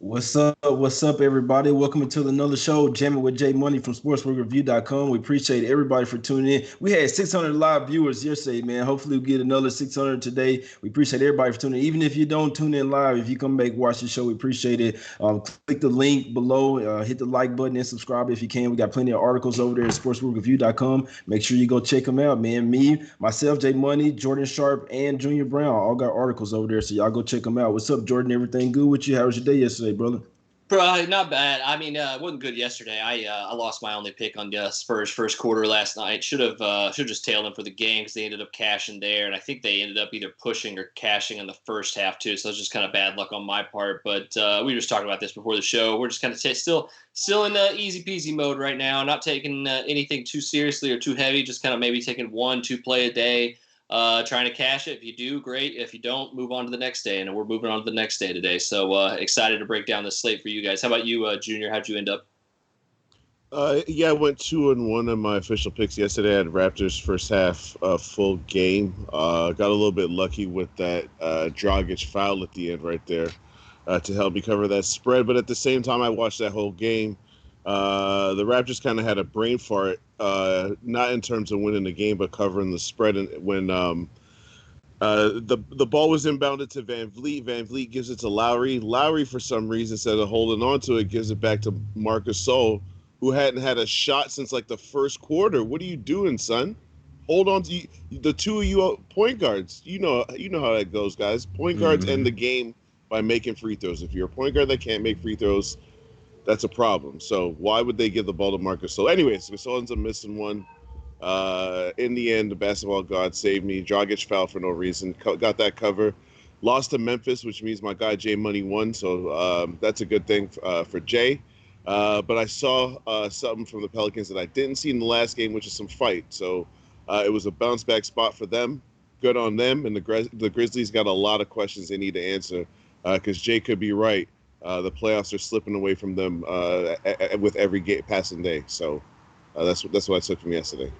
What's up? What's up, everybody? Welcome to another show, Jammin with J Money from SportsReview.com. We appreciate everybody for tuning in. We had 600 live viewers yesterday, man. Hopefully, we get another 600 today. We appreciate everybody for tuning in. Even if you don't tune in live, if you come back watch the show, we appreciate it. Click the link below, hit the like button, and subscribe if you can. We got plenty of articles over there at SportsReview.com. Make sure you go check them out, man. Me, myself, J Money, Jordan Sharp, and Junior Browne all got articles over there, so y'all go check them out. What's up, Jordan? Everything good with you? How was your day yesterday, brother? Not bad. I mean, it wasn't good yesterday. I lost my only pick on Spurs first quarter last night. Should have just tailed them for the game because they ended up cashing there, and I think they ended up either pushing or cashing in the first half too. So it was just kind of bad luck on my part. But we were just talking about this before the show. We're just kind of still in easy peasy mode right now. Not taking anything too seriously or too heavy. Just kind of maybe taking 1-2 play a day. Trying to cash it. If you do, great. If you don't, move on to the next day. And we're moving on to the next day today. So excited to break down the slate for you guys. How about you, Junior? How'd you end up? I went 2-1 on my official picks yesterday. I had Raptors first half full game. Got a little bit lucky with that Dragic foul at the end right there to help me cover that spread. But at the same time, I watched that whole game. The Raptors kind of had a brain fart, not in terms of winning the game, but covering the spread. And when the ball was inbounded to Van Vliet, Van Vliet gives it to Lowry. Lowry, for some reason, instead of holding on to it, gives it back to Marc Gasol, who hadn't had a shot since like the first quarter. What are you doing, son? Hold on to the two of you point guards. You know how that goes, guys. Point guards end the game by making free throws. If you're a point guard that can't make free throws, that's a problem. So why would they give the ball to Marcus? So anyways, Gasol ends up missing one. In the end, the basketball god saved me. Dragic fouled for no reason. Got that cover. Lost to Memphis, which means my guy Jay Money won. So that's a good thing for Jay. But I saw something from the Pelicans that I didn't see in the last game, which is some fight. So it was a bounce back spot for them. Good on them. And the Grizzlies got a lot of questions they need to answer because Jay could be right. The playoffs are slipping away from them with every passing day. So that's what I took from yesterday.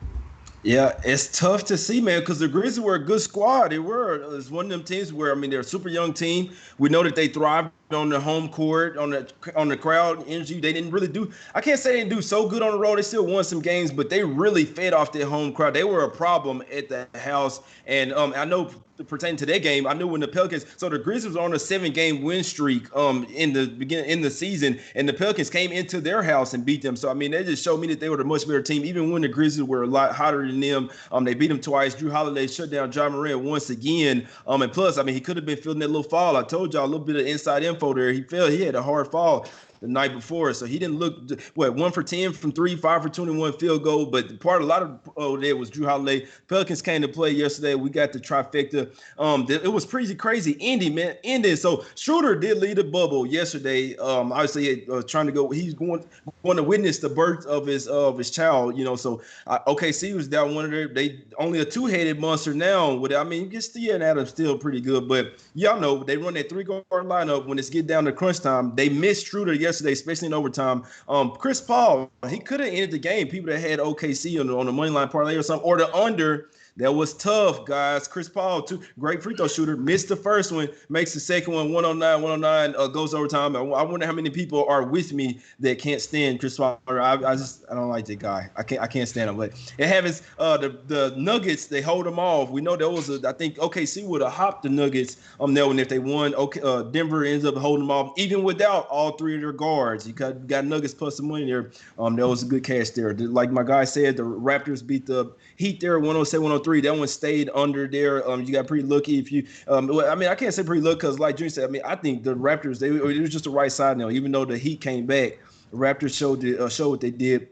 Yeah, it's tough to see, man, because the Grizzlies were a good squad. It was one of them teams where, I mean, they're a super young team. We know that they thrived on the home court, on the crowd energy. They didn't really do, I can't say they didn't do so good on the road. They still won some games, but they really fed off their home crowd. They were a problem at the house. And I know pertaining to that game, I knew when the Pelicans, so the Grizzlies were on a 7-game win streak in the season, and the Pelicans came into their house and beat them. So I mean, they just showed me that they were a much better team, even when the Grizzlies were a lot hotter than them. They beat them twice. Drew Holiday shut down Jammin once again. And plus, I mean, he could have been feeling that little fall. I told y'all a little bit of inside info there. He had a hard fall the night before, so he didn't look 1 for 10 from 3, 5 for 21 field goal. But a lot of there was Drew Holiday. Pelicans came to play yesterday. We got the trifecta. It was pretty crazy. Indy. So Schroeder did lead the bubble yesterday. Obviously, trying to go. He's going to witness the birth of his child. So OKC was down one of their. They only a 2-headed monster now. I mean, you can Steven Adams still pretty good, but y'all know they run that 3-guard lineup when it's get down to crunch time. They missed Schroeder yesterday, especially in overtime. Chris Paul, he could have ended the game. People that had OKC on the money line parlay or something, or the under. That was tough, guys. Chris Paul, great free throw shooter, missed the first one, makes the second one 109, goes overtime. I wonder how many people are with me that can't stand Chris Paul. I don't like that guy. I can't stand him. But it happens. The Nuggets, they hold them off. We know there was I think OKC would have hopped the Nuggets on that one if they won. Denver ends up holding them off, even without all 3 of their guards. You got Nuggets plus some money there. That was a good cash there. Like my guy said, the Raptors beat the Heat there 107-103. That one stayed under there. You got pretty lucky if you. I mean, I can't say pretty lucky because, like Junior said, I mean, I think the Raptors it was just the right side now. Even though the Heat came back, the Raptors showed what they did.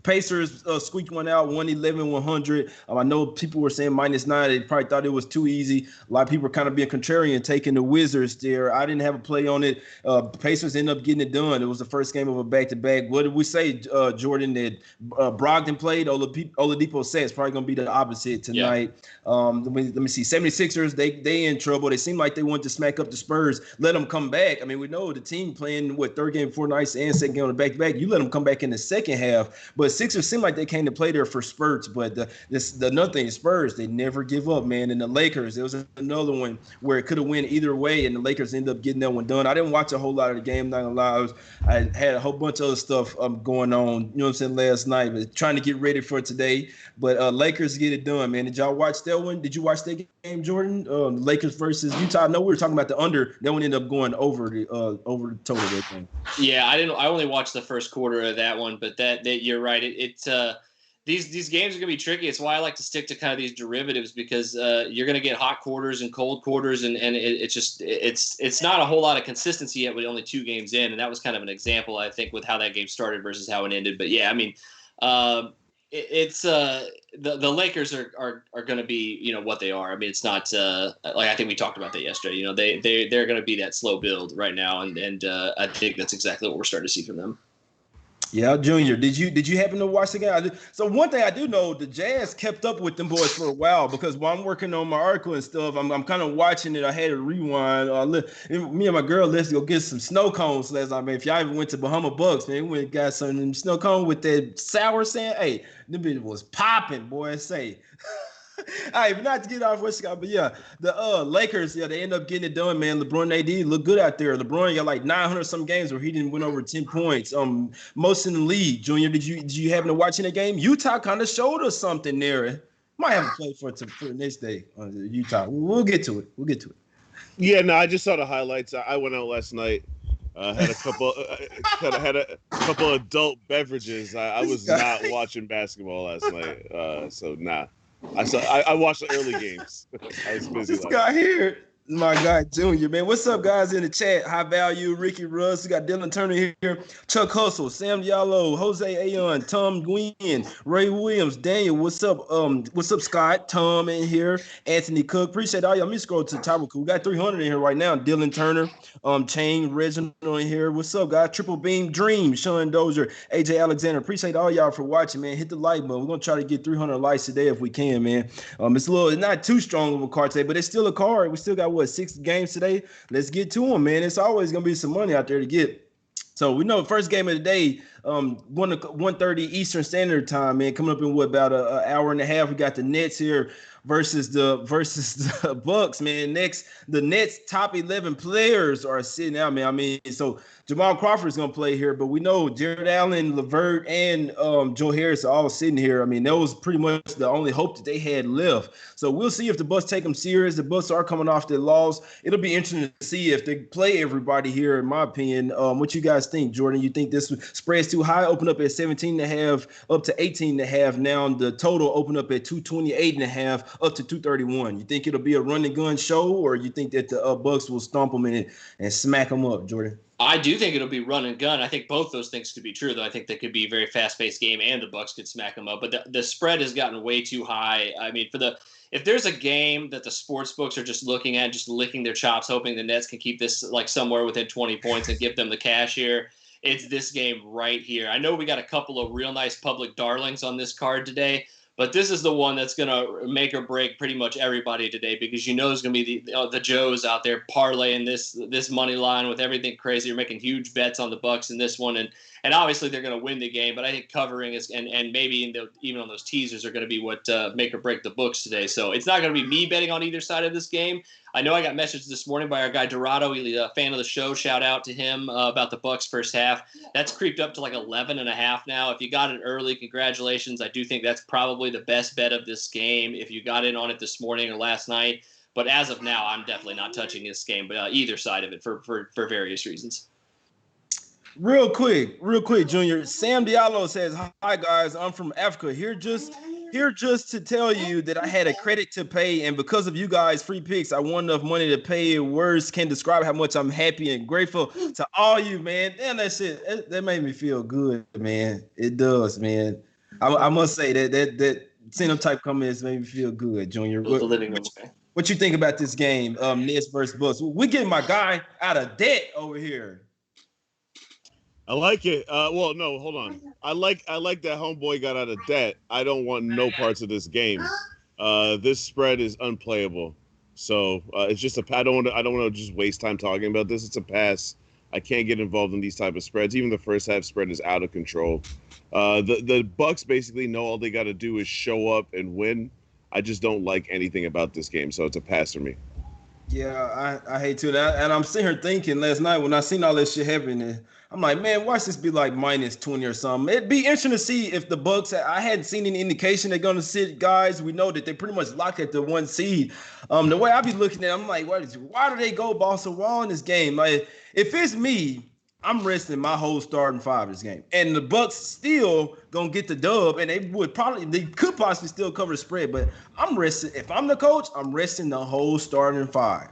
Pacers squeaked one out, 111-100. I know people were saying -9. They probably thought it was too easy. A lot of people were kind of being contrarian, taking the Wizards there. I didn't have a play on it. Pacers ended up getting it done. It was the first game of a back-to-back. What did we say, Jordan, that Brogdon played? Oladipo said it's probably going to be the opposite tonight. Yeah. Let me see. 76ers, they in trouble. They seem like they want to smack up the Spurs, let them come back. I mean, we know the team playing, third game before nights and second game on the back-to-back. You let them come back in the second half. But but Sixers seem like they came to play there for spurts. But the another thing, Spurs, they never give up, man. And the Lakers, there was another one where it could have went either way, and the Lakers ended up getting that one done. I didn't watch a whole lot of the game, not gonna lie. I had a whole bunch of other stuff going on, you know what I'm saying, last night, but trying to get ready for today. But Lakers get it done, man. Did y'all watch that one? Did you watch that game, Jordan? Lakers versus Utah. I know we were talking about the under. That one ended up going over the total. That thing. Yeah, I only watched the first quarter of that one, but that you're right. These games are gonna be tricky. It's why I like to stick to kind of these derivatives, because you're gonna get hot quarters and cold quarters, and it's not a whole lot of consistency yet with only 2 games in, and that was kind of an example, I think, with how that game started versus how it ended. But yeah, I mean, the Lakers are going to be, you know, what they are. I mean, it's not like, I think we talked about that yesterday. You know, they're going to be that slow build right now, and I think that's exactly what we're starting to see from them. Yeah, Junior, did you happen to watch the game? So one thing I do know, the Jazz kept up with them boys for a while, because while I'm working on my article and stuff, I'm kind of watching it. I had to rewind. Me and my girl, let's go get some snow cones last night, man. If y'all ever went to Bahama Bucks, man, we went and got some snow cones with that sour sand. Hey, them bitch was popping, boy. Say. All right, but not to get off what Scott, but yeah, the Lakers, yeah, they end up getting it done, man. LeBron AD look good out there. LeBron got like 900 some games where he didn't win over 10 points. Most in the league. Junior, did you happen to watch in the game? Utah kind of showed us something there. Might have a play for the next day on Utah. We'll get to it. Yeah, no, I just saw the highlights. I went out last night. Had a couple adult beverages. I was not watching basketball last night, so nah. I watched the early games. I was busy. This guy here, my guy Junior, man. What's up, guys in the chat? High Value, Ricky Russ. We got Dylan Turner here, Chuck Hustle, Sam Diallo, Jose Ayon, Tom Gwynn, Ray Williams, Daniel. What's up? What's up, Scott? Tom in here, Anthony Cook. Appreciate all y'all. Let me scroll to the top. We got 300 in here right now. Dylan Turner, Chain Reginald in here. What's up, guys? Triple Beam Dream, Sean Dozier, AJ Alexander. Appreciate all y'all for watching, man. Hit the like button. We're gonna try to get 300 likes today if we can, man. It's not too strong of a card today, but it's still a card. We still got 6 games today. Let's get to them, man. It's always gonna be some money out there to get. So we know the first game of the day, 1:30 Eastern Standard Time, man. Coming up in about an hour and a half. We got the Nets here versus the Bucks, man. Next, the Nets top 11 players are sitting out, man. I mean, so Jamal Crawford is gonna play here, but we know Jared Allen, LeVert, and Joe Harris are all sitting here. I mean, that was pretty much the only hope that they had left. So we'll see if the Bucks take them serious. The Bucks are coming off their loss. It'll be interesting to see if they play everybody here, in my opinion. What you guys think, Jordan? You think this spread's too high? Open up at 17.5, up to 18.5. Now the total open up at 228.5, up to 231. You think it'll be a run and gun show, or you think that the Bucks will stomp them in and smack them up, Jordan? I do think it'll be run and gun. I think both those things could be true, though. I think they could be a very fast-paced game, and the Bucks could smack them up. But the spread has gotten way too high. I mean, if there's a game that the sports books are just looking at, just licking their chops, hoping the Nets can keep this like somewhere within 20 points and give them the cash here, it's this game right here. I know we got a couple of real nice public darlings on this card today, but this is the one that's going to make or break pretty much everybody today, because you know there's going to be the Joes out there parlaying this money line with everything crazy. You're making huge bets on the Bucks in this one, and obviously they're going to win the game. But I think covering is and maybe even on those teasers are going to be what make or break the books today. So it's not going to be me betting on either side of this game. I know I got messaged this morning by our guy Dorado. He's a fan of the show. Shout out to him about the Bucks first half. That's creeped up to like 11.5 now. If you got it early, congratulations. I do think that's probably the best bet of this game if you got in on it this morning or last night. But as of now, I'm definitely not touching this game, but either side of it for various reasons. Real quick, Junior. Sam Diallo says, "Hi guys, I'm from Africa. Here just to tell you that I had a credit to pay, and because of you guys' free picks, I won enough money to pay. Words can't describe how much I'm happy and grateful to all you, man. Damn, that shit, that made me feel good, man. It does, man. I must say that seeing them type comments made me feel good, Junior. What you think about this game, Nets versus Bucks? We're getting my guy out of debt over here." I like it. Well, no, hold on. I like that homeboy got out of debt. I don't want no parts of this game. This spread is unplayable. So it's just I don't want to just waste time talking about this. It's a pass. I can't get involved in these type of spreads. Even the first half spread is out of control. The Bucks basically know all they got to do is show up and win. I just don't like anything about this game, so it's a pass for me. Yeah, I hate to that. And I'm sitting here thinking last night when I seen all this shit happening, I'm like, man, watch this be like minus 20 or something. It'd be interesting to see if the Bucks, I hadn't seen any indication they're going to sit guys. We know that they pretty much locked at the 1 seed. The way I be looking at it, I'm like, why do they go ball so raw in this game? Like, if it's me, I'm resting my whole starting 5 this game. And the Bucks still gonna get the dub, and they could possibly still cover the spread, but I'm resting. If I'm the coach, I'm resting the whole starting 5.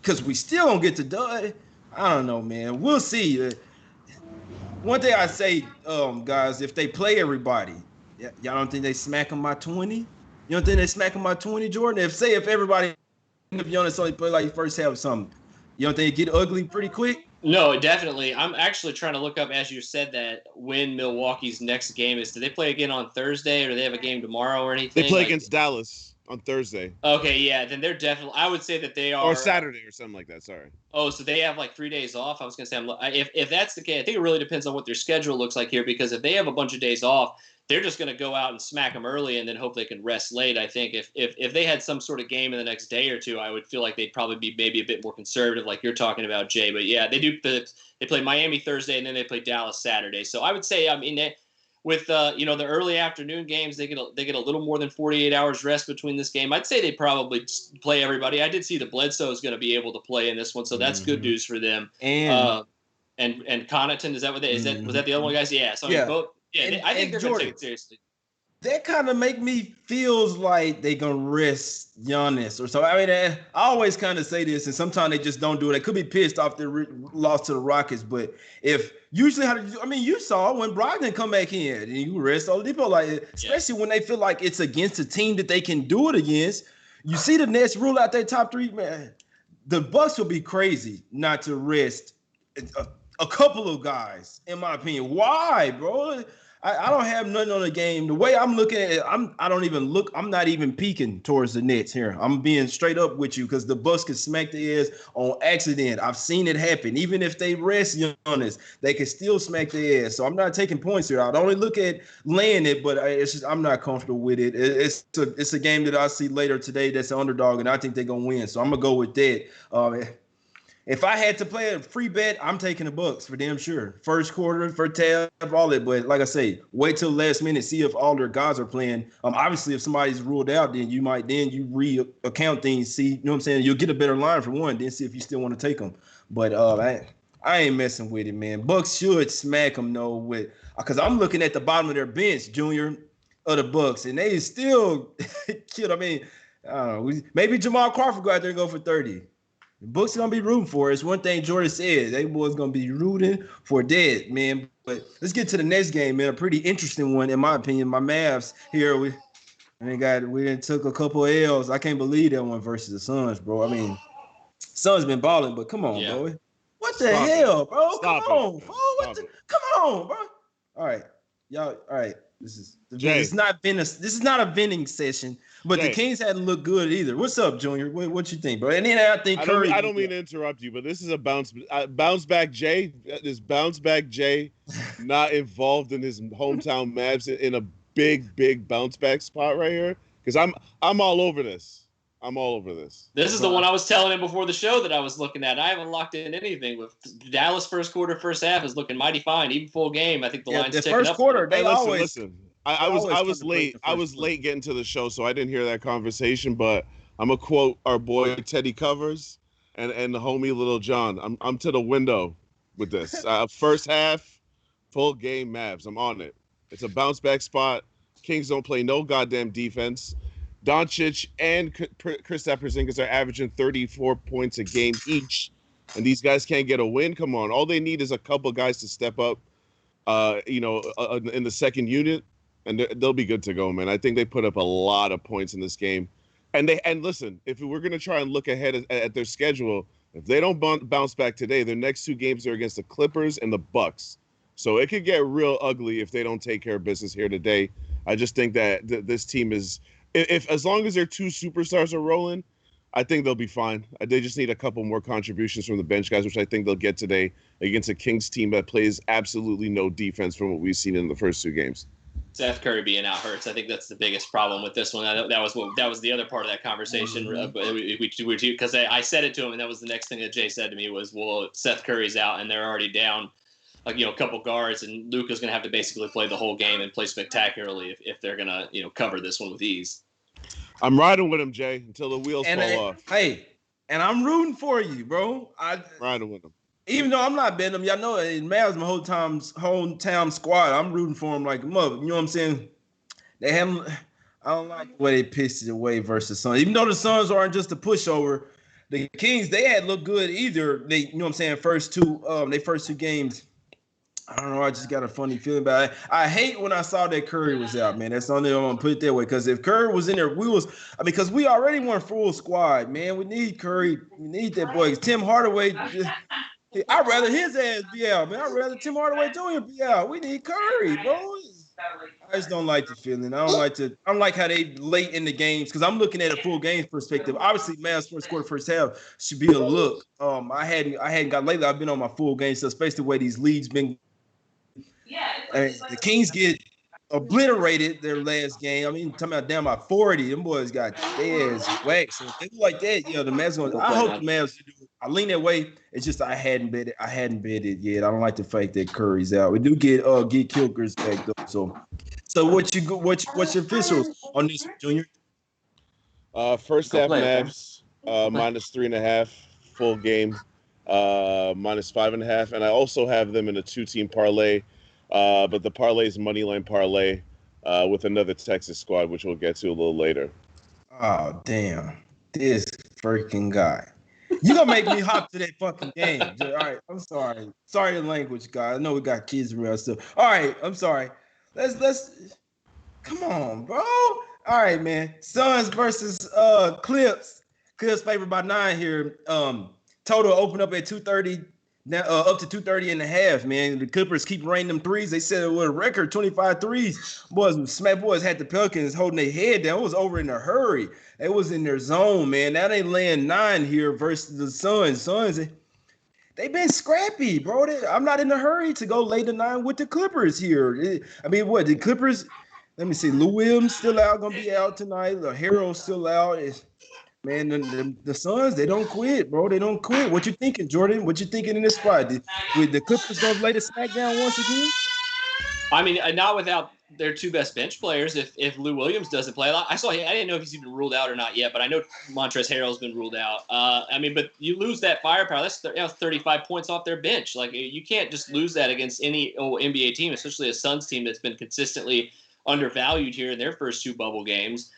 Because we still gonna get the dub. I don't know, man. We'll see. One thing I say, guys, if they play everybody, y'all don't think they smack them by 20? You don't think they smack them by 20, Jordan? If everybody, if Jonas only play like first half or something, you don't think it get ugly pretty quick? No, definitely. I'm actually trying to look up, as you said, that when Milwaukee's next game is. Do they play again on Thursday, or do they have a game tomorrow or anything? They play against Dallas on Thursday. Okay, yeah, then they're definitely. I would say that they are. Or Saturday or something like that. Sorry. Oh, so they have like 3 days off. I was gonna say, if that's the case, I think it really depends on what their schedule looks like here. Because if they have a bunch of days off, they're just going to go out and smack them early and then hope they can rest late. I think if they had some sort of game in the next day or two, I would feel like they'd probably be maybe a bit more conservative, like you're talking about, Jay. But yeah, they do. They play Miami Thursday and then they play Dallas Saturday. So I would say, I mean, with the early afternoon games, they get a little more than 48 hours rest between this game. I'd say they probably play everybody. I did see the Bledsoe is going to be able to play in this one, so that's good news for them. And Connaughton, is that what they is that was that the other one, guys? Yeah. So I mean, both. Yeah, I think they're going to take it seriously. That kind of make me feels like they going to rest Giannis or so. I mean, I always kind of say this, and sometimes they just don't do it. They could be pissed off their loss to the Rockets, but if usually you saw when Brogdon come back in and you rest Oladipo, like especially when they feel like it's against a team that they can do it against. You see the Nets rule out their top 3, man. The Bucks will be crazy not to rest a couple of guys, in my opinion. Why, bro? I don't have nothing on the game. The way I'm looking at it, I'm not even peeking towards the Nets here. I'm being straight up with you because the Bucks can smack their ass on accident. I've seen it happen. Even if they rest Giannis, they can still smack their ass. So I'm not taking points here. I'd only look at laying it, but it's just I'm not comfortable with it. It's a game that I see later today that's an underdog, and I think they're gonna win. So I'm gonna go with that. If I had to play a free bet, I'm taking the Bucks for damn sure. First quarter, first half, all that. But like I say, wait till the last minute, see if all their guys are playing. Obviously, if somebody's ruled out, then you re-account things, see, you know what I'm saying? You'll get a better line for one, then see if you still want to take them. But I ain't messing with it, man. Bucks should smack them, though, because I'm looking at the bottom of their bench, Junior, of the Bucks, and they still killed. I mean, I don't know. Maybe Jamal Crawford go out there and go for 30. The Bucks gonna be rooting for it. It's one thing Jordan said. They boys gonna be rooting for dead, man. But let's get to the next game, man. A pretty interesting one, in my opinion. My Mavs here, we took a couple of L's. I can't believe that one versus the Suns, bro. I mean, Suns been balling, but come on, bro. What the hell, bro? Come on, bro. All right, y'all. All right. This is not a vending session, but the Kings hadn't looked good either. What's up, Junior? What you think, bro? And then I think Curry. I don't mean to interrupt you, but this is a bounce back Jay. This bounce back Jay, not involved in his hometown Mavs in a big bounce back spot right here. Because I'm all over this. This is the one I was telling him before the show that I was looking at. I haven't locked in anything with Dallas first quarter, first half is looking mighty fine. Even full game, I think the line's ticking up. The first quarter, listen. I was late. I was late getting to the show, so I didn't hear that conversation. But I'm gonna quote our boy Teddy Covers and the homie Little John. I'm to the window with this. First half, full game Mavs. I'm on it. It's a bounce back spot. Kings don't play no goddamn defense. Doncic and Kristaps Porzingis are averaging 34 points a game each, and these guys can't get a win. Come on, all they need is a couple guys to step up, in the second unit, and they'll be good to go, man. I think they put up a lot of points in this game, and listen, if we're gonna try and look ahead at their schedule, if they don't bounce back today, their next 2 games are against the Clippers and the Bucks, so it could get real ugly if they don't take care of business here today. I just think that this team is. If as long as their 2 superstars are rolling, I think they'll be fine. They just need a couple more contributions from the bench guys, which I think they'll get today against a Kings team that plays absolutely no defense from what we've seen in the first 2 games. Seth Curry being out hurts. I think that's the biggest problem with this one. That was the other part of that conversation. Because I said it to him, and that was the next thing that Jay said to me was, well, Seth Curry's out, and they're already down a couple guards, and Luka's going to have to basically play the whole game and play spectacularly if they're going to cover this one with ease. I'm riding with him, Jay, until the wheels fall off. Hey, and I'm rooting for you, bro. Riding with him. Even though I'm not betting them, y'all know Mavs my hometown squad. I'm rooting for them like a mother. You know what I'm saying? I don't like the way they pissed it away versus Suns. Even though the Suns aren't just a pushover, the Kings, they had looked good either. You know what I'm saying? First two games. I don't know. I just got a funny feeling about it. I hate when I saw that Curry was out, man. That's the only thing I'm gonna put it that way. Because if Curry was in there, because we already want full squad, man. We need Curry. We need that boy. Tim Hardaway. I'd rather his ass be out, man. I'd rather Tim Hardaway Jr. be out. We need Curry, bro. I just don't like the feeling. I don't like how they late in the games because I'm looking at a full games perspective. Obviously, Mavs first quarter, first half should be a look. I hadn't got lately. I've been on my full game, so especially the way these leagues been. The Kings get obliterated their last game. I mean, talking about down by 40. Them boys got their ass waxed. So if they do like that, the Mavs going. I hope the Mavs do. I lean that way. It's just I hadn't bet it yet. I don't like the fact that Curry's out. We do get Kilgers back though. So what's your officials on this, Junior? First half Mavs minus 3.5 full game, minus 5.5, and I also have them in a 2-team parlay. But the parlay is moneyline parlay with another Texas squad, which we'll get to a little later. Oh damn! This freaking guy. You gonna make me hop to that fucking game. All right, I'm sorry. Sorry the language, guys. I know we got kids around still. All right, I'm sorry. Let's come on, bro. All right, man. Suns versus Clips. Clips favored by 9 here. Total open up at 230. Now up to 230 and a half, man. The Clippers keep raining them threes. They said it was a record 25 threes. Boys had the Pelicans holding their head down. It was over in a hurry. It was in their zone, man. Now they laying 9 here versus the Suns. Suns, they been scrappy, bro. I'm not in a hurry to go lay the 9 with the Clippers here. The Clippers? Let me see. Lou Williams still out, gonna be out tonight. The Hero's still out. Man, the Suns, they don't quit, bro. They don't quit. What you thinking, Jordan? What you thinking in this spot? With the Clippers gonna lay the smack down once again? I mean, not without their 2 best bench players. If Lou Williams doesn't play, I didn't know if he's even ruled out or not yet, but I know Montrezl Harrell's been ruled out. But you lose that firepower. That's 35 points off their bench. Like, you can't just lose that against any NBA team, especially a Suns team that's been consistently undervalued here in their first 2 bubble games.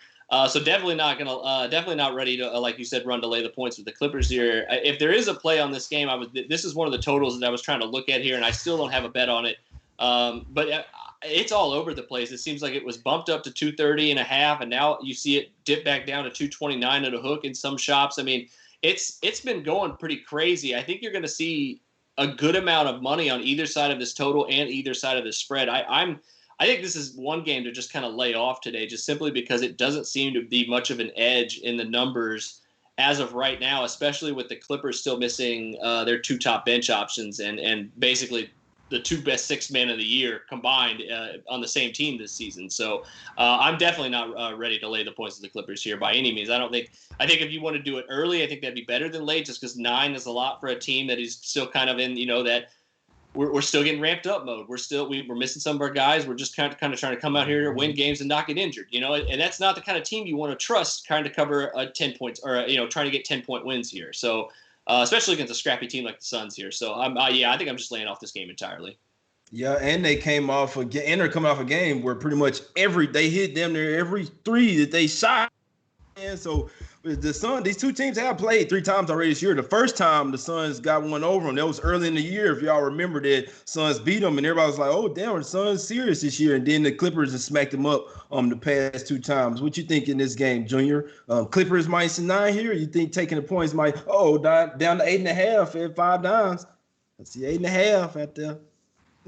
So definitely not ready to, like you said, run to lay the points with the Clippers here. If there is a play on this game, this is one of the totals that I was trying to look at here, and I still don't have a bet on it. But it's all over the place. It seems like it was bumped up to 230.5, and now you see it dip back down to 229 at a hook in some shops. I mean, it's been going pretty crazy. I think you're going to see a good amount of money on either side of this total and either side of the spread. I think this is one game to just kind of lay off today, just simply because it doesn't seem to be much of an edge in the numbers as of right now, especially with the Clippers still missing their 2 top bench options and basically the 2 best 6 men of the year combined on the same team this season. So I'm definitely not ready to lay the points of the Clippers here by any means. I think if you want to do it early, I think that'd be better than late, just because 9 is a lot for a team that is still kind of in, that we're still getting ramped up mode. We're missing some of our guys. We're just kind of trying to come out here to win games and not get injured, and that's not the kind of team you want to trust trying to cover 10 points or, trying to get 10-point wins here. So, especially against a scrappy team like the Suns here. So I think I'm just laying off this game entirely. Yeah. And they're coming off a game where pretty much they hit them there every 3 that they shot. And so the Suns, these 2 teams have played 3 times already this year. The first time the Suns got one over them, that was early in the year. If y'all remember that, Suns beat them, and everybody was like, "Oh, damn, the Suns serious this year." And then the Clippers have smacked them up the past 2 times. What you think in this game, Junior? Clippers minus 9 here. You think taking the points might down to 8.5 at 5 downs? Let's see, 8.5 out there.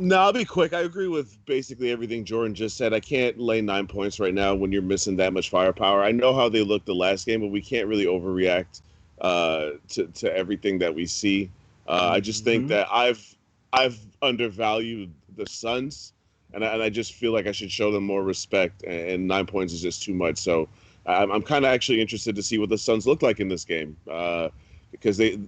No, I'll be quick. I agree with basically everything Jordan just said. I can't lay 9 points right now when you're missing that much firepower. I know how they looked the last game, but we can't really overreact to everything that we see. I just think that I've undervalued the Suns, and I just feel like I should show them more respect. And 9 points is just too much. So I'm kind of actually interested to see what the Suns look like in this game, because they,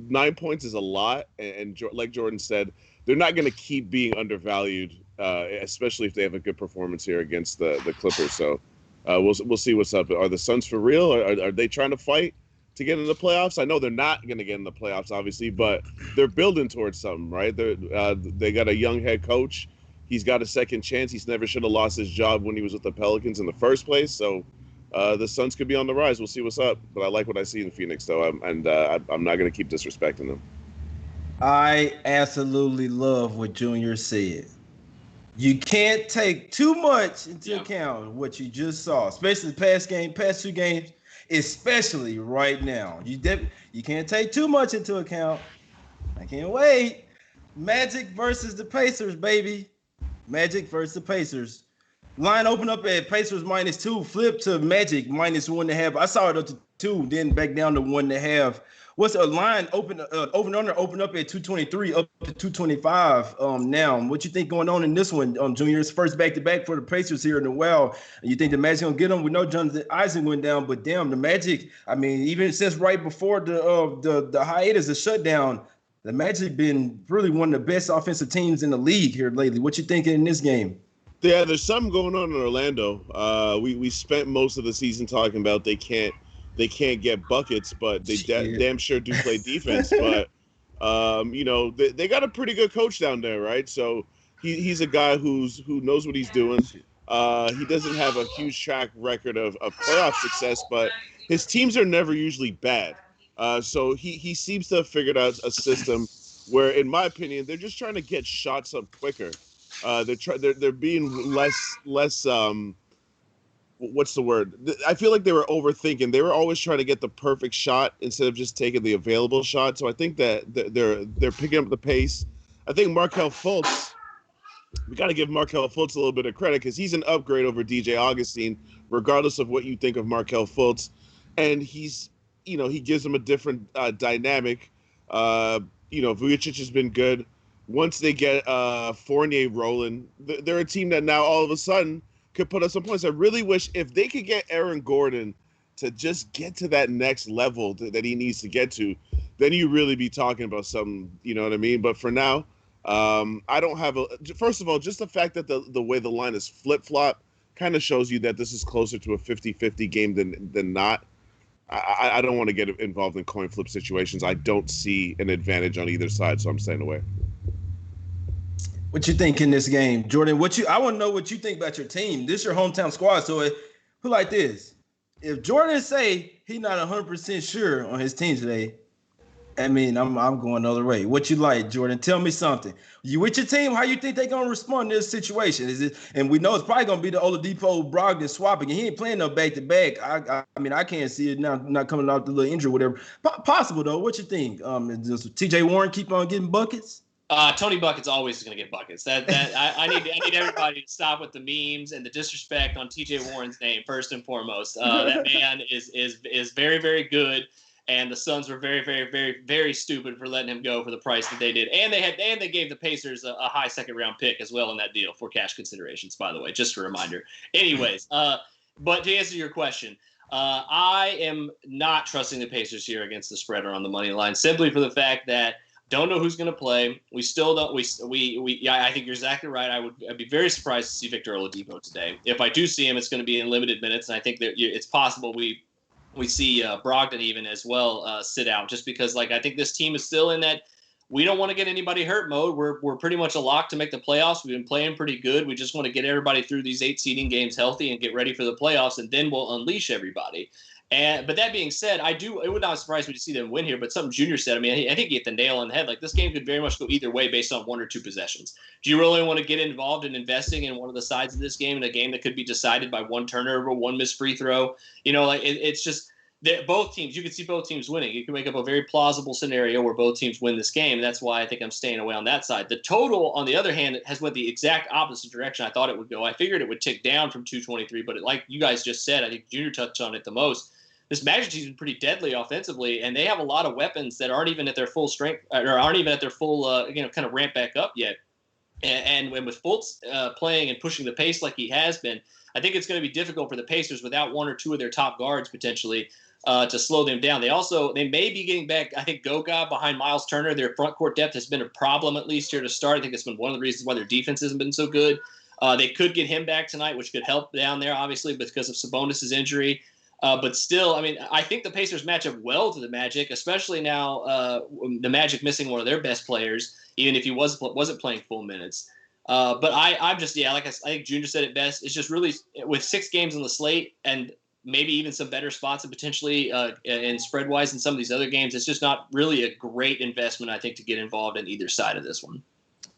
9 points is a lot, and like Jordan said, they're not going to keep being undervalued, especially if they have a good performance here against the Clippers. So we'll see what's up. Are the Suns for real? Are they trying to fight to get in the playoffs? I know they're not going to get in the playoffs, obviously, but they're building towards something, right? They got a young head coach. He's got a second chance. He's never should have lost his job when he was with the Pelicans in the first place. So the Suns could be on the rise. We'll see what's up. But I like what I see in Phoenix, though, I'm not going to keep disrespecting them. I absolutely love what Junior said. You can't take too much into account what you just saw, especially the past two games, especially right now. You can't take too much into account. I can't wait. Magic versus the Pacers, baby. Magic versus the Pacers. Line open up at Pacers -2, flip to Magic -1.5. I saw it up to 2, then back down to 1.5. What's a line open up at 223 up to 225 now? What you think going on in this one, Junior's first back-to-back for the Pacers here in a while? You think the Magic gonna get them? We know Jonathan Isaac went down, but damn, the Magic, I mean, even since right before the hiatus, the shutdown, the Magic been really one of the best offensive teams in the league here lately. What you thinking in this game? Yeah, there's something going on in Orlando. We spent most of the season talking about they can't get buckets, but they damn sure do play defense. But they got a pretty good coach down there, right? So he's a guy who knows what he's doing. He doesn't have a huge track record of playoff success, but his teams are never usually bad. So he seems to have figured out a system where, in my opinion, they're just trying to get shots up quicker. They're being less what's the word? I feel like they were overthinking. They were always trying to get the perfect shot instead of just taking the available shot. So I think that they're picking up the pace. I think Markelle Fultz, we got to give Markelle Fultz a little bit of credit because he's an upgrade over DJ Augustine, regardless of what you think of Markelle Fultz. And he's, he gives them a different dynamic. Vujicic has been good. Once they get Fournier rolling, they're a team that now all of a sudden could put up some points. I really wish if they could get Aaron Gordon to just get to that next level that he needs to get to, then you really be talking about something, you know what I mean? But for now, I don't have first of all, just the fact that the way the line is flip-flop kind of shows you that this is closer to a 50-50 game than not. I don't want to get involved in coin flip situations. I don't see an advantage on either side, so I'm staying away. What you think in this game, Jordan? I want to know what you think about your team. This is your hometown squad, so who like this? If Jordan say he's not 100% sure on his team today, I mean, I'm going the other way. What you like, Jordan? Tell me something. You with your team? How you think they're gonna respond to this situation? Is it? And we know it's probably gonna be the Oladipo Brogdon swapping. He ain't playing no back to back. I mean, I can't see it now. Not coming off the little injury, whatever. Possible though. What you think? Does T.J. Warren keep on getting buckets? Tony Bucket's always going to get buckets. I need everybody to stop with the memes and the disrespect on T.J. Warren's name first and foremost. That man is very, very good, and the Suns were very, very, very, very stupid for letting him go for the price that they did. And they gave the Pacers a high second round pick as well in that deal for cash considerations. By the way, just a reminder. Anyways, but to answer your question. I am not trusting the Pacers here against the spread or on the money line simply for the fact that don't know who's going to play. We still don't. I think you're exactly right. I'd be very surprised to see Victor Oladipo today. If I do see him, it's going to be in limited minutes, and I think that it's possible we see Brogdon even as well sit out, just because I think this team is still in that we don't want to get anybody hurt mode. We're pretty much a lock to make the playoffs. We've been playing pretty good. We just want to get everybody through these 8 seeding games healthy and get ready for the playoffs, and then we'll unleash everybody. But that being said, it would not surprise me to see them win here. But something Junior said, I mean, I think he hit the nail on the head. This game could very much go either way based on 1 or 2 possessions. Do you really want to get involved in investing in one of the sides of this game, in a game that could be decided by 1 turnover, 1 missed free throw? It's just both teams, you can see both teams winning. You can make up a very plausible scenario where both teams win this game. And that's why I think I'm staying away on that side. The total, on the other hand, has went the exact opposite direction I thought it would go. I figured it would tick down from 223, but like you guys just said, I think Junior touched on it the most. This Magic team's been pretty deadly offensively, and they have a lot of weapons that aren't even at their full strength or aren't even at their full, kind of ramp back up yet. And with Fultz playing and pushing the pace like he has been, I think it's going to be difficult for the Pacers without one or two of their top guards potentially to slow them down. They may be getting back, I think, Goga behind Miles Turner. Their front court depth has been a problem at least here to start. I think it's been one of the reasons why their defense hasn't been so good. They could get him back tonight, which could help down there, obviously, because of Sabonis' injury. But still, I mean, I think the Pacers match up well to the Magic, especially now the Magic missing one of their best players, even if he wasn't playing full minutes. But I'm just, I think Junior said it best. It's just really, with 6 games on the slate and maybe even some better spots and potentially in spread-wise in some of these other games, it's just not really a great investment, I think, to get involved in either side of this one.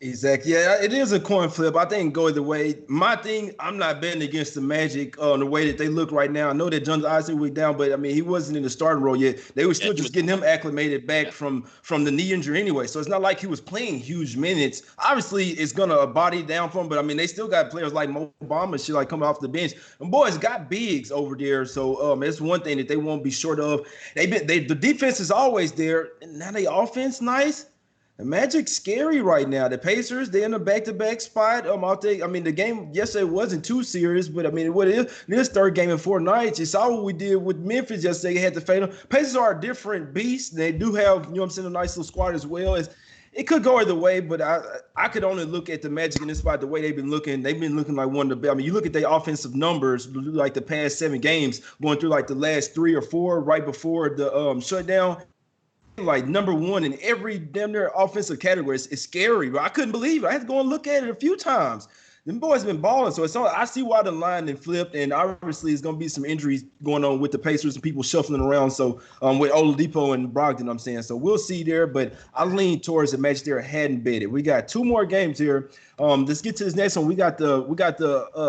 Exactly. Yeah, it is a coin flip. I think go either way. My thing, I'm not betting against the Magic the way that they look right now. I know that John's obviously week down, but I mean he wasn't in the starting role yet. They were still just getting him acclimated back from the knee injury anyway. So it's not like he was playing huge minutes. Obviously, it's gonna body down for him, but I mean they still got players like Mo Bamba shit like coming off the bench. And boys got bigs over there. So it's one thing that they won't be short of. The defense is always there. And now they offense nice. The Magic's scary right now. The Pacers, they're in a back-to-back spot. The game yesterday wasn't too serious, but I mean, what it is, this third game in 4 nights, you saw what we did with Memphis yesterday. They had to fade them. Pacers are a different beast. They do have, a nice little squad as well. It could go either way, but I could only look at the Magic in this spot the way they've been looking. They've been looking like one of the best. I mean, you look at their offensive numbers, like the past 7 games, going through like the last 3 or 4 right before the shutdown. Like number 1 in every damn near offensive category. It's scary, but I couldn't believe it. I had to go and look at it a few times. Them boys been balling, so I see why the line then flipped, and obviously it's gonna be some injuries going on with the Pacers and people shuffling around. So with Oladipo and Brogdon, I'm saying, so we'll see there. But I lean towards the match there. Hadn't betted. We got 2 more games here. Let's get to this next one. We got the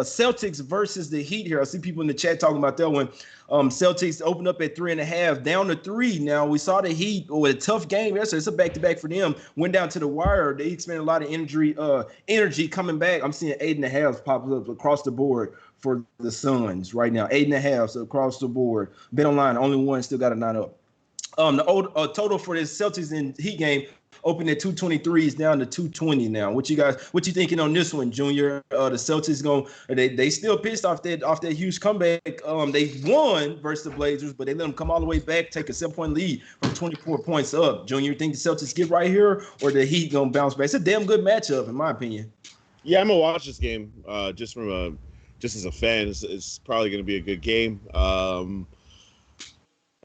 Celtics versus the Heat here. I see people in the chat talking about that one. Celtics opened up at 3.5, down to 3. Now we saw the Heat with a tough game yesterday. It's a back-to-back for them. Went down to the wire. They expended a lot of energy coming back. I'm seeing 8.5 pop up across the board for the Suns right now. 8.5 so across the board. Bet online, only one still got a 9 up. The total for this Celtics and Heat game opened at 223 is down to 220 now. What you thinking on this one, Junior? The Celtics they still pissed off that huge comeback. They won versus the Blazers, but they let them come all the way back, take a 7-point lead from 24 points up. Junior, you think the Celtics get right here, or the Heat gonna bounce back? It's a damn good matchup, in my opinion. Yeah, I'm gonna watch this game. Just as a fan, it's probably gonna be a good game.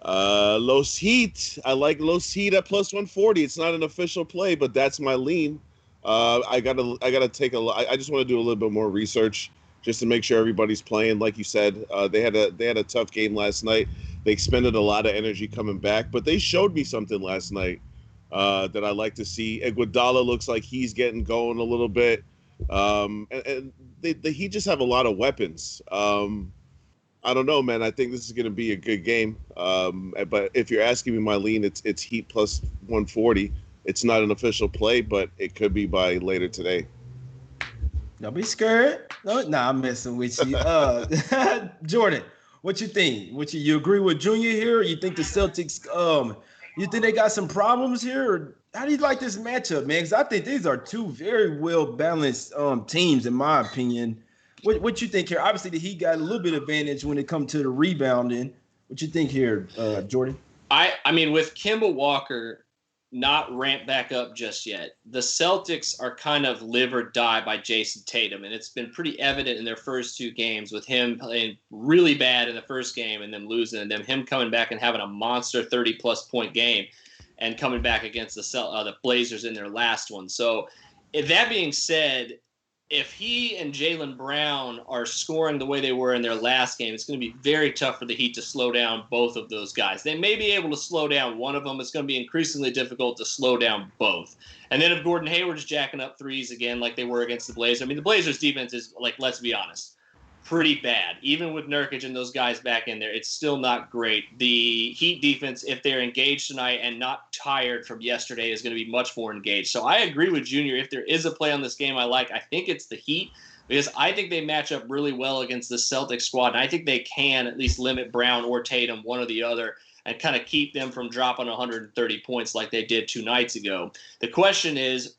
Los Heat. I like Los Heat at plus 140. It's not an official play, but that's my lean. I gotta take I just want to do a little bit more research just to make sure everybody's playing. Like you said, they had a tough game last night. They expended a lot of energy coming back, but they showed me something last night that I like to see. Iguodala looks like he's getting going a little bit, and the Heat just have a lot of weapons. I don't know, man. I think this is going to be a good game. But if you're asking me my lean, it's Heat plus 140. It's not an official play, but it could be by later today. Don't be scared. No, I'm messing with you. Jordan, what you think? You agree with Junior here? Or you think the Celtics, you think they got some problems here? Or how do you like this matchup, man? Because I think these are 2 very well-balanced teams, in my opinion. What you think here? Obviously, the Heat got a little bit of advantage when it comes to the rebounding. What you think here, Jordan? I mean, with Kemba Walker not ramped back up just yet, the Celtics are kind of live or die by Jason Tatum, and it's been pretty evident in their first 2 games with him playing really bad in the first game and them losing, and then him coming back and having a monster 30-plus point game and coming back against the Blazers in their last one. So that being said, if he and Jaylen Browne are scoring the way they were in their last game, it's going to be very tough for the Heat to slow down both of those guys. They may be able to slow down one of them. It's going to be increasingly difficult to slow down both. And then if Gordon Hayward's jacking up threes again like they were against the Blazers, I mean, the Blazers' defense is, like, let's be honest, pretty bad. Even with Nurkic and those guys back in there, it's still not great. The Heat defense, if they're engaged tonight and not tired from yesterday, is going to be much more engaged. So I agree with Junior. If there is a play on this game I like, I think it's the Heat, because I think they match up really well against the Celtics squad, and I think they can at least limit Browne or Tatum, one or the other, and kind of keep them from dropping 130 points like they did 2 nights ago. The question is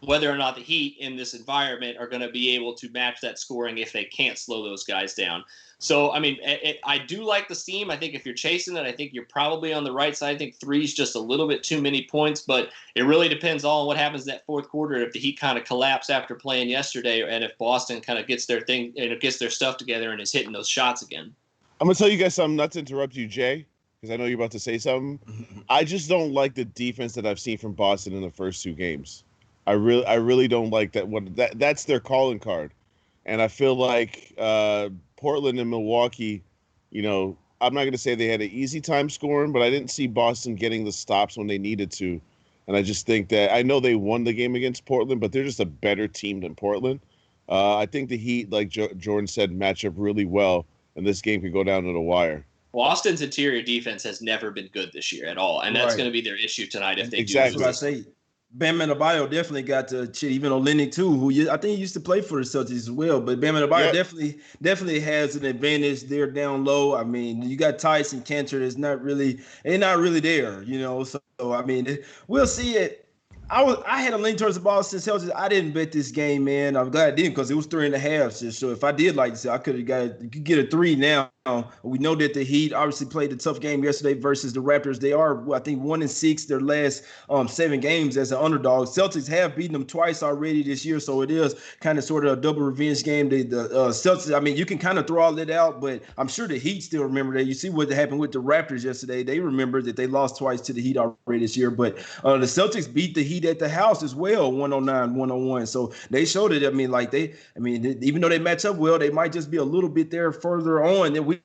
whether or not the Heat in this environment are going to be able to match that scoring if they can't slow those guys down. So, I mean, I do like the steam. I think if you're chasing it, I think you're probably on the right side. I think 3 is just a little bit too many points, but it really depends all on what happens in that fourth quarter. If the Heat kind of collapse after playing yesterday, and if Boston kind of gets their thing and gets their stuff together and is hitting those shots again. I'm going to tell you guys something, not to interrupt you, Jay, because I know you're about to say something. I just don't like the defense that I've seen from Boston in the first 2 games. I really don't like that. That's their calling card, and I feel like Portland and Milwaukee, I'm not going to say they had an easy time scoring, but I didn't see Boston getting the stops when they needed to, and I just think that I know they won the game against Portland, but they're just a better team than Portland. I think the Heat, like Jordan said, match up really well, and this game could go down to the wire. Boston's interior defense has never been good this year at all, and that's going to be their issue tonight if they do. That's what I say. Bam Adebayo definitely got to cheat, even Olynyk too, who I think he used to play for the Celtics as well. But Bam Adebayo definitely has an advantage there down low. I mean, you got Tyson Cantor that's not really there, So I mean, we'll see it. I had a lean towards the Boston Celtics. I didn't bet this game, man. I'm glad I didn't, because it was 3.5. So if I did like to say, I could have you could get a 3 now. We know that the Heat obviously played a tough game yesterday versus the Raptors. They are, I think, 1-6 their last 7 games as an underdog. Celtics have beaten them twice already this year, so it is kind of sort of a double revenge game. The Celtics, I mean, you can kind of throw all that out, but I'm sure the Heat still remember that. You see what happened with the Raptors yesterday. They remember that they lost twice to the Heat already this year, but the Celtics beat the Heat at the house as well, 109-101. So they showed it. I mean, even though they match up well, they might just be a little bit there further on. And we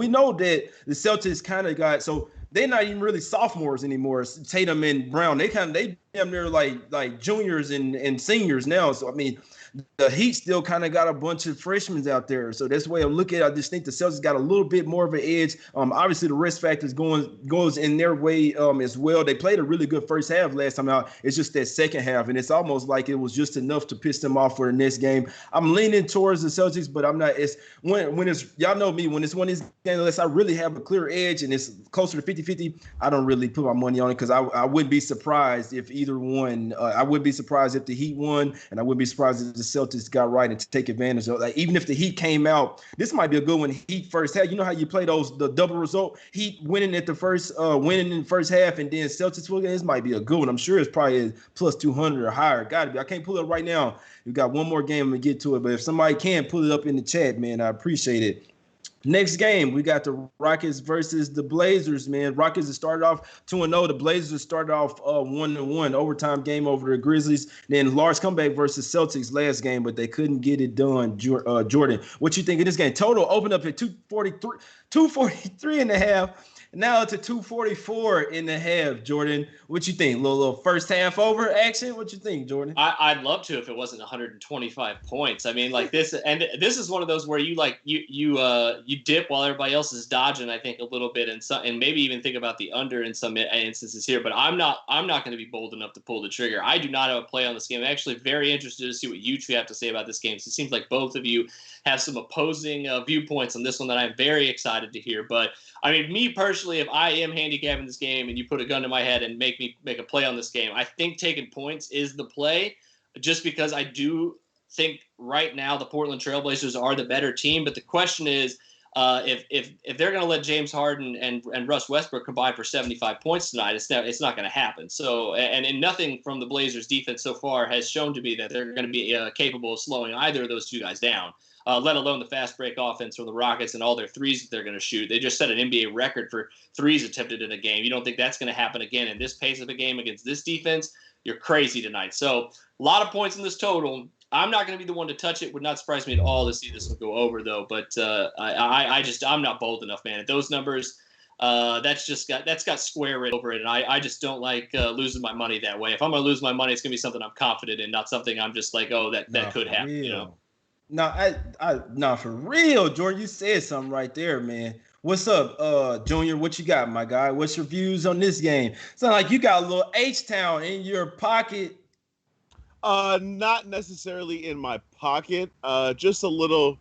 know that the Celtics kind of got, so they're not even really sophomores anymore. Tatum and Browne, they damn near like juniors and seniors now. So I mean, the Heat still kind of got a bunch of freshmen out there. So that's the way I look at it. I just think the Celtics got a little bit more of an edge. Obviously, the rest factor goes in their way as well. They played a really good first half last time out. It's just that second half, and it's almost like it was just enough to piss them off for the next game. I'm leaning towards the Celtics, but I'm not. It's when it's, y'all know me, when it's one of these games, unless I really have a clear edge and it's closer to 50-50, I don't really put my money on it, because I wouldn't be surprised if either one. I wouldn't be surprised if the Heat won, and I wouldn't be surprised if the Celtics got right and to take advantage of. Like, even if the Heat came out, this might be a good one. Heat first half. You know how you play the double result? Heat winning at the first, winning in the first half, and then Celtics will. This might be a good one. I'm sure it's probably plus 200 or higher. Got to be. I can't pull it up right now. We've got one more game to get to it, but if somebody can pull it up in the chat, man, I appreciate it. Next game, we got the Rockets versus the Blazers, man. Rockets have started off 2-0. The Blazers started off 1-1, overtime game over the Grizzlies. Then large comeback versus Celtics last game, but they couldn't get it done. Jordan, what you think of this game? Total opened up at 243 and a half. Now it's a 244.5, Jordan. What you think? Little first half over action? What you think, Jordan? I'd love to if it wasn't 125 points. I mean, like this, and this is one of those where you dip while everybody else is dodging. I think a little bit, and maybe even think about the under in some instances here. But I'm not going to be bold enough to pull the trigger. I do not have a play on this game. I'm actually very interested to see what you two have to say about this game. So it seems like both of you have some opposing viewpoints on this one that I'm very excited to hear. But I mean, me personally, if I am handicapping this game and you put a gun to my head and make me make a play on this game, I think taking points is the play, just because I do think right now the Portland Trailblazers are the better team. But the question is, if they're going to let James Harden and Russ Westbrook combine for 75 points tonight, it's not going to happen. So, and nothing from the Blazers defense so far has shown to me that they're going to be capable of slowing either of those two guys down. Let alone the fast break offense from the Rockets and all their threes that they're going to shoot. They just set an NBA record for threes attempted in a game. You don't think that's going to happen again in this pace of a game against this defense? You're crazy tonight. So a lot of points in this total. I'm not going to be the one to touch it. Would not surprise me at all to see this one go over, though. But I'm not bold enough, man. At those numbers, that's got square written over it, and I just don't like losing my money that way. If I'm going to lose my money, it's going to be something I'm confident in, not something I'm just like, oh, that could happen, you know. Nah, for real, Jordan, you said something right there, man. What's up, Junior? What you got, my guy? What's your views on this game? Sound like you got a little H-Town in your pocket. Not necessarily in my pocket. Just a little,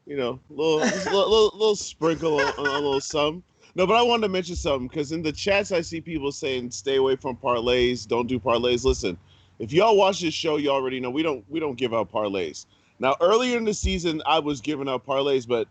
just little sprinkle on a little something. No, but I wanted to mention something because in the chats I see people saying stay away from parlays, don't do parlays. Listen, if y'all watch this show, you already know we don't give out parlays. Now, earlier in the season, I was giving out parlays, but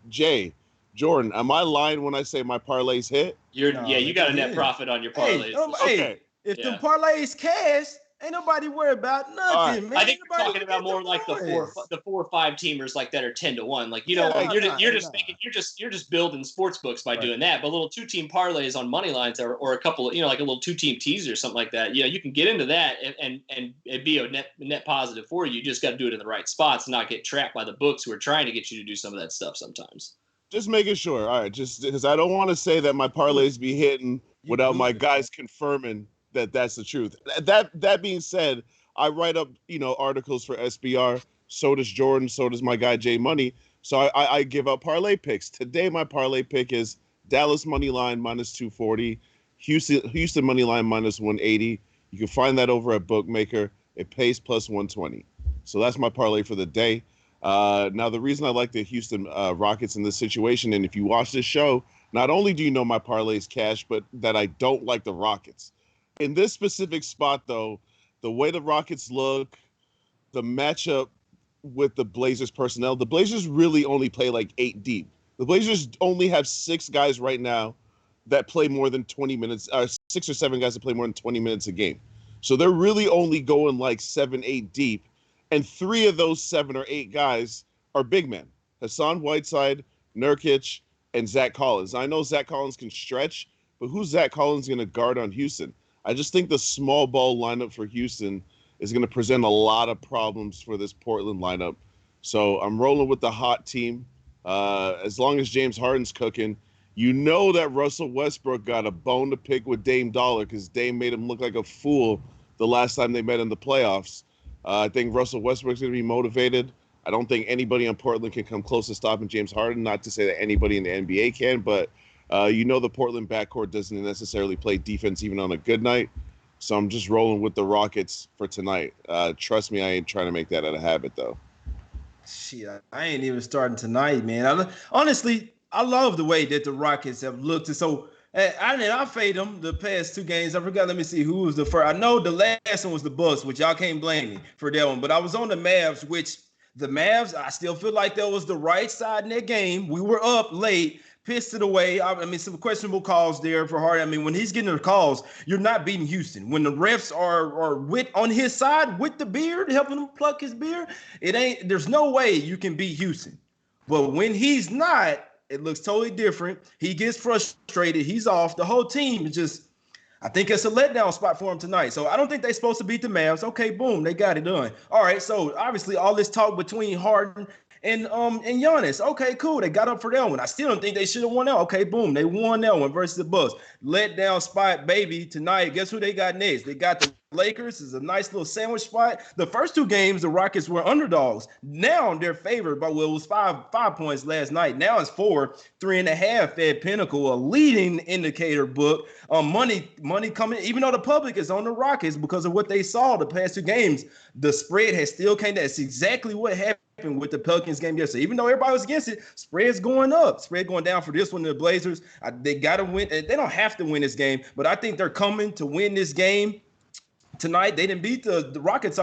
Jordan, am I lying when I say my parlays hit? You got a net profit on your parlays. Hey, if the parlays cash, ain't nobody worried about nothing, man. I think we're talking about more like the 4 or 5 teamers like that are 10-1. Like you're just building sports books by doing that. But little 2-team parlays on money lines or a couple of like a little 2-team teaser or something like that. You can get into that and it'd be a net positive for you. You just got to do it in the right spots and not get trapped by the books who are trying to get you to do some of that stuff sometimes. Just making sure. All right, just because I don't want to say that my parlays be hitting without my guys confirming that's the truth. That being said, I write up articles for SBR. So does Jordan. So does my guy Jay Money. So I give out parlay picks. Today my parlay pick is Dallas money line -240, Houston money line -180. You can find that over at Bookmaker. It pays +120. So that's my parlay for the day. Now, the reason I like the Houston Rockets in this situation, and if you watch this show, not only do you know my parlays cash, but that I don't like the Rockets. In this specific spot, though, the way the Rockets look, the matchup with the Blazers personnel, the Blazers really only play like 8 deep. The Blazers only have 6 guys right now that play more than 20 minutes, 6 or 7 guys that play more than 20 minutes a game. So they're really only going like 7, 8 deep. And 3 of those 7 or 8 guys are big men. Hassan Whiteside, Nurkic, and Zach Collins. I know Zach Collins can stretch, but who's Zach Collins going to guard on Houston? I just think the small ball lineup for Houston is going to present a lot of problems for this Portland lineup. So I'm rolling with the hot team. As long as James Harden's cooking, you know that Russell Westbrook got a bone to pick with Dame Dollar because Dame made him look like a fool the last time they met in the playoffs. I think Russell Westbrook's going to be motivated. I don't think anybody on Portland can come close to stopping James Harden. Not to say that anybody in the NBA can, but the Portland backcourt doesn't necessarily play defense even on a good night. So I'm just rolling with the Rockets for tonight. Trust me, I ain't trying to make that a habit, though. Shit, I ain't even starting tonight, man. Honestly, I love the way that the Rockets have looked. So I fade them the past 2 games. I forgot. Let me see who was the first. I know the last one was the Bucks, which y'all can't blame me for that one. But I was on the Mavs, which the Mavs, I still feel like that was the right side in that game. We were up late, pissed it away. I mean, some questionable calls there for Harden. I mean, when he's getting the calls, you're not beating Houston. When the refs are on his side with the beard, helping him pluck his beard, there's no way you can beat Houston. But when he's not, it looks totally different. He gets frustrated. He's off. The whole team is just, I think it's a letdown spot for him tonight. So I don't think they're supposed to beat the Mavs. Okay, boom, they got it done. All right, so obviously all this talk between Harden and Giannis. Okay, cool. They got up for that one. I still don't think they should have won that. Okay, boom, they won that one versus the Bucks. Letdown spot, baby, tonight. Guess who they got next? They got the Lakers. Is a nice little sandwich spot. The first 2 games, the Rockets were underdogs. Now they're favored by, well, it was 5 points last night. Now it's 4, 3.5 at Pinnacle, a leading indicator book. Money coming, even though the public is on the Rockets because of what they saw the past 2 games. The spread has still came. That's exactly what happened with the Pelicans game yesterday. Even though everybody was against it, spread's going up. Spread going down for this one. The Blazers, they got to win. They don't have to win this game, but I think they're coming to win this game. Tonight, they didn't beat the Rockets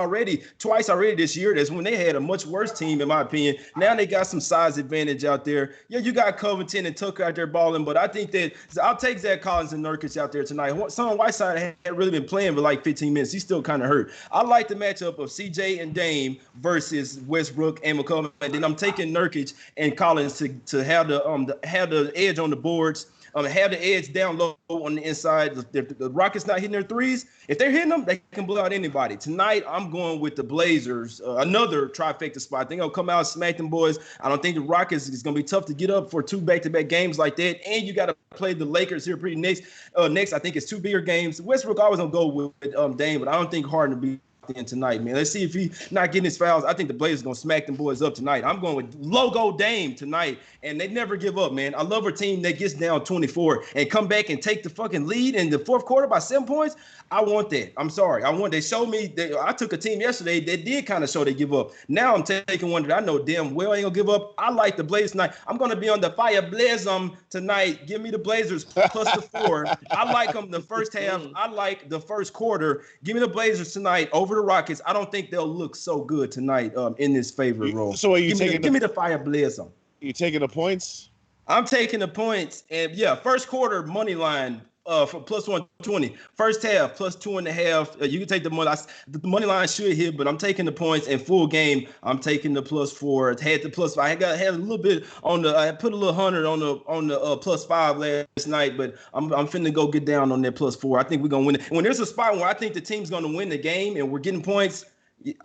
twice already this year. That's when they had a much worse team, in my opinion. Now they got some size advantage out there. Yeah, you got Covington and Tucker out there balling, but I think that I'll take Zach Collins and Nurkic out there tonight. Son Whiteside had really been playing for like 15 minutes. He's still kind of hurt. I like the matchup of CJ and Dame versus Westbrook and McCollum. And then I'm taking Nurkic and Collins to have the edge on the boards. Have the edge down low on the inside. The Rockets not hitting their threes. If they're hitting them, they can blow out anybody. Tonight, I'm going with the Blazers. Another trifecta spot. I think I'll come out and smack them boys. I don't think the Rockets is going to be tough to get up for 2 back-to-back games like that. And you got to play the Lakers here next. I think it's 2 bigger games. Westbrook always going to go with Dame, but I don't think Harden will be in tonight, man. Let's see if he not getting his fouls. I think the Blazers going to smack them boys up tonight. I'm going with Logo Dame tonight, and they never give up, man. I love a team that gets down 24 and come back and take the fucking lead in the fourth quarter by 7 points. I want that. I'm sorry. They showed me that I took a team yesterday that did kind of show they give up. Now I'm taking one that I know damn well ain't gonna give up. I like the Blazers tonight. I'm gonna be on the fire Blazers tonight. Give me the Blazers plus the 4. I like them the first half. I like the first quarter. Give me the Blazers tonight over the Rockets. I don't think they'll look so good tonight in this favorite role. So are you give me the fire Blazers. You taking the points? I'm taking the points, and yeah, first quarter money line for plus 120. First half plus 2.5. You can take the money. The money line should hit, but I'm taking the points. And full game, I'm taking the plus 4. Had the plus 5. I had a little bit on the. I put a little 100 on the plus 5 last night, but I'm finna go get down on that plus 4. I think we're gonna win it. When there's a spot where I think the team's gonna win the game and we're getting points,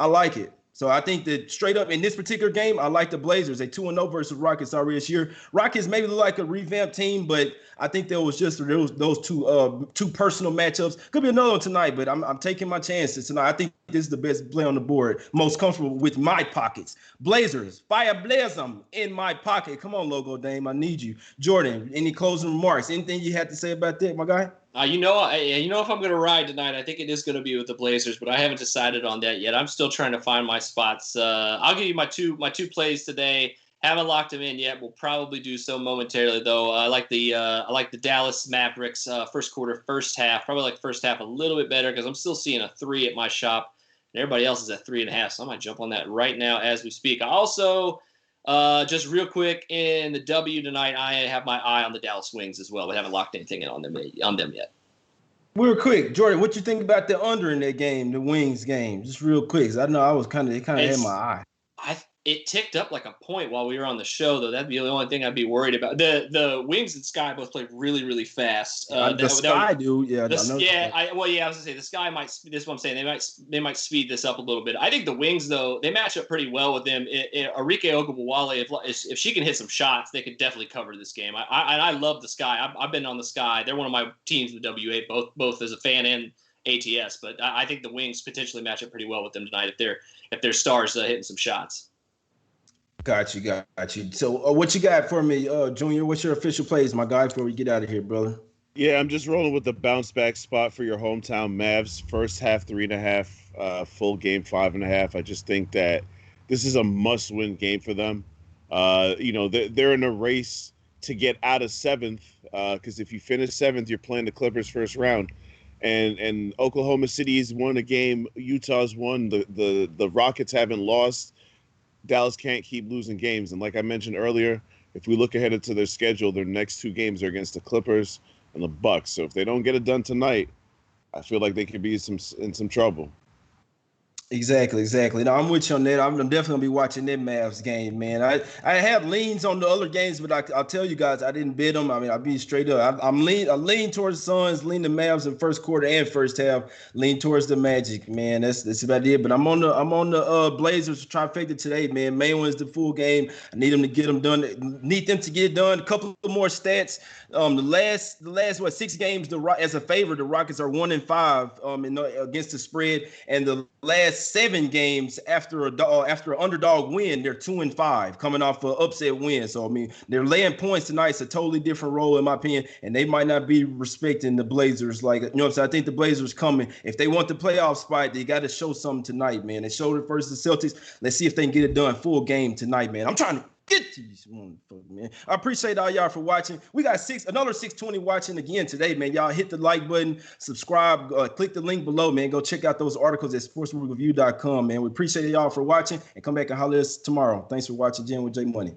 I like it. So I think that straight up in this particular game, I like the Blazers. They 2-0 versus Rockets already this year. Rockets maybe look like a revamped team, but I think there was those two personal matchups. Could be another one tonight, but I'm taking my chances tonight. I think this is the best play on the board, most comfortable with my pockets. Blazers, fire blaze them in my pocket. Come on, Logo Dame, I need you. Jordan, any closing remarks? Anything you had to say about that, my guy? If I'm going to ride tonight, I think it is going to be with the Blazers, but I haven't decided on that yet. I'm still trying to find my spots. I'll give you my two plays today. Haven't locked them in yet. We'll probably do so momentarily, though. I like the Dallas Mavericks first quarter, first half. Probably like first half a little bit better because I'm still seeing a 3 at my shop, and everybody else is at 3.5. So I might jump on that right now as we speak. I also. Just real quick in the W tonight, I have my eye on the Dallas Wings as well. We haven't locked anything in on them yet. Real quick, Jordan, what you think about the under in that game, the Wings game? Just real quick, 'cause I know I was kind of had my eye. It ticked up like a point while we were on the show, though. That'd be the only thing I'd be worried about. The Wings and Sky both played really, really fast. The Sky do, yeah. I was gonna say the Sky might. This is what I'm saying. They might speed this up a little bit. I think the Wings, though, they match up pretty well with them. Arike Ogunbowale, if she can hit some shots, they could definitely cover this game. I love the Sky. I've been on the Sky. They're one of my teams in the W8, both as a fan and ATS. But I think the Wings potentially match up pretty well with them tonight if their stars hitting some shots. Got you. So what you got for me, Junior? What's your official plays, my guy, before we get out of here, brother? Yeah, I'm just rolling with the bounce back spot for your hometown Mavs. First half 3.5, full game 5.5. I just think that this is a must-win game for them. They're in a race to get out of 7th because if you finish 7th, you're playing the Clippers first round. And Oklahoma City's won a game. Utah's won. The Rockets haven't lost. Dallas can't keep losing games. And like I mentioned earlier, if we look ahead into their schedule, their next 2 games are against the Clippers and the Bucks. So if they don't get it done tonight, I feel like they could be in some trouble. Exactly. No, I'm with you on that. I'm definitely gonna be watching that Mavs game, man. I have leans on the other games, but I'll tell you guys, I didn't bet them. I mean, I'll be straight up. I lean towards the Suns, lean the Mavs in first quarter and first half, lean towards the Magic, man. That's about it. But I'm on the Blazers trifecta today, man. Main one's the full game. I need them to get them done. Need them to get it done. A couple more stats. The last 6 games, as a favor, the Rockets are 1-5 against the spread, and the last 7 games after an underdog win, they're 2-5 coming off an upset win. So I mean, they're laying points tonight. It's a totally different role in my opinion, and they might not be respecting the Blazers like what I'm saying. I think the Blazers coming. If they want the playoff spot, they got to show something tonight, man. They showed it versus the Celtics. Let's see if they can get it done full game tonight, man. I'm trying to get to these motherfuckers, man. I appreciate all y'all for watching. We got another 620 watching again today, man. Y'all hit the like button, subscribe, click the link below, man. Go check out those articles at sportsreview.com, man. We appreciate y'all for watching, and come back and holler at us tomorrow. Thanks for watching, Jim with J Money.